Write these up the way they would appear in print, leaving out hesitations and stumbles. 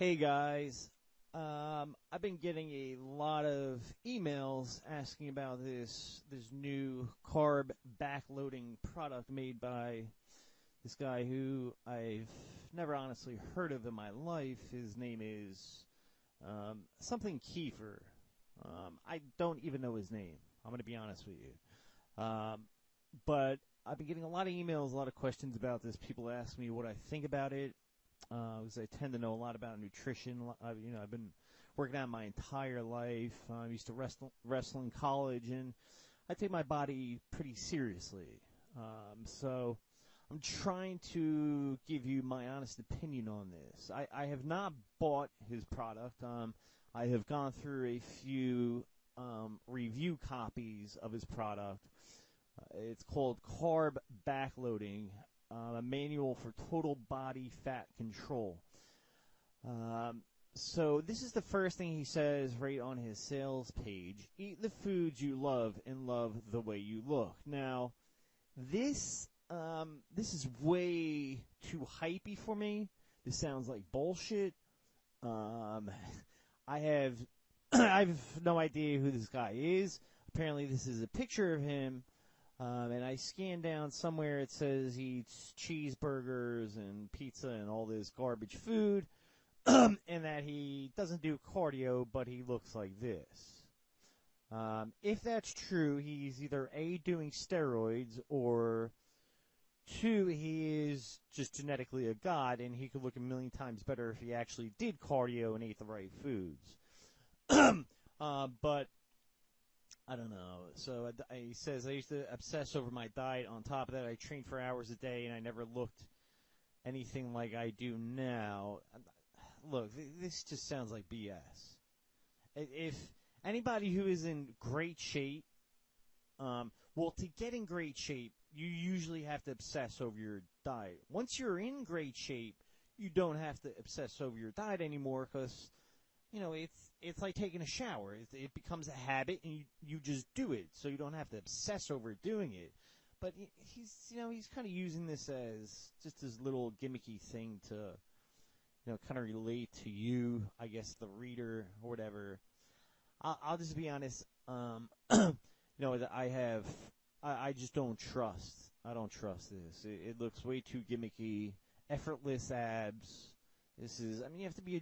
Hey guys, I've been getting a lot of emails asking about this new carb backloading product made by this guy who I've never honestly heard of in my life. His name is something Kiefer. I don't even know his name. I'm going to be honest with you. But I've been getting a lot of emails, a lot of questions about this. People ask me what I think about it. Because I tend to know a lot about nutrition. I've been working out my entire life. I used to wrestle in college, and I take my body pretty seriously. So I'm trying to give you my honest opinion on this. I have not bought his product. I have gone through a few review copies of his product. It's called Carb Backloading. A manual for total body fat control. So this is the first thing he says right on his sales page. Eat the foods you love and love the way you look. Now, this is way too hypey for me. This sounds like bullshit. I have I have no idea who this guy is. Apparently, this is a picture of him. And I scan down somewhere, it says he eats cheeseburgers and pizza and all this garbage food, and that he doesn't do cardio, but he looks like this. If that's true, he's either A, doing steroids, or 2, he is just genetically a god, and he could look a million times better if he actually did cardio and ate the right foods. But I don't know. So he says, I used to obsess over my diet. On top of that, I trained for hours a day, and I never looked anything like I do now. Look, this just sounds like BS. If anybody who is in great shape, well, to get in great shape, you usually have to obsess over your diet. Once you're in great shape, you don't have to obsess over your diet anymore because it's like taking a shower. It becomes a habit, and you just do it, so you don't have to obsess over doing it. But he's kind of using this as just this little gimmicky thing to, kind of relate to you, I guess, the reader or whatever. I'll just be honest. That I just don't trust. I don't trust this. It looks way too gimmicky. Effortless abs. You have to be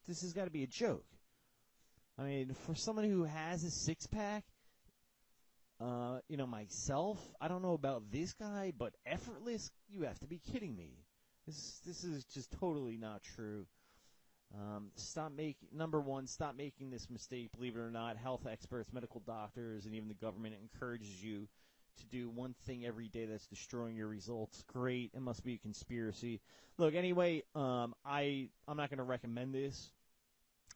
this has got to be a joke. I mean, for someone who has a six-pack, myself, I don't know about this guy, but effortless, you have to be kidding me. This is just totally not true. Number one, stop making this mistake. Believe it or not, health experts, medical doctors, and even the government encourages you to do one thing every day that's destroying your results. Great. It must be a conspiracy. Look, anyway, I'm not going to recommend this.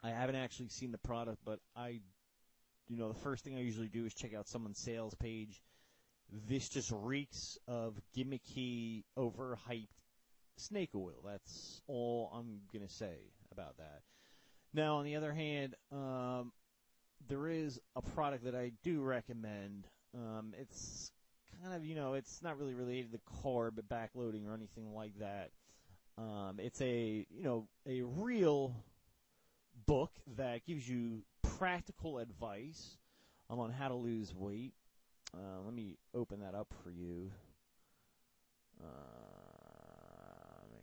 I haven't actually seen the product, but the first thing I usually do is check out someone's sales page. This just reeks of gimmicky, overhyped snake oil. That's all I'm going to say about that. Now, on the other hand, there is a product that I do recommend. It's kind of, it's not really related to carb backloading or anything like that. It's a real book that gives you practical advice on how to lose weight. Let me open that up for you. Let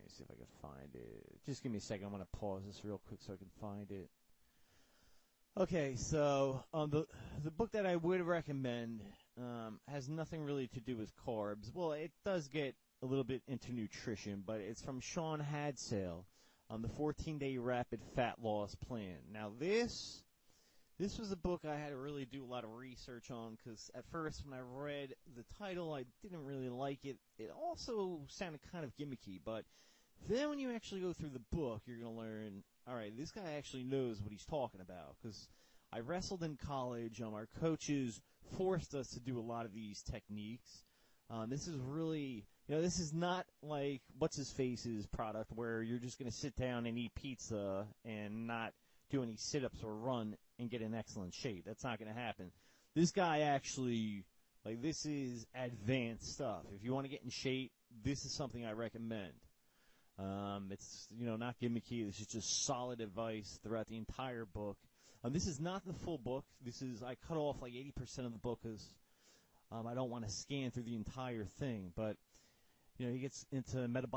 me see if I can find it. Just give me a second. I'm going to pause this real quick so I can find it. Okay, so the book that I would recommend has nothing really to do with carbs. Well, it does get a little bit into nutrition, but it's from Sean Hadsale, the 14-Day Rapid Fat Loss Plan. Now, this was a book I had to really do a lot of research on because at first when I read the title, I didn't really like it. It also sounded kind of gimmicky, but then when you actually go through the book, you're going to learn, all right, this guy actually knows what he's talking about because I wrestled in college. Our coaches forced us to do a lot of these techniques. This is really, this is not like What's-His-Face's product where you're just going to sit down and eat pizza and not do any sit-ups or run and get in excellent shape. That's not going to happen. This guy actually, this is advanced stuff. If you want to get in shape, this is something I recommend. It's, not gimmicky. This is just solid advice throughout the entire book. This is not the full book. I cut off like 80% of the book because I don't want to scan through the entire thing. But, he gets into metabolic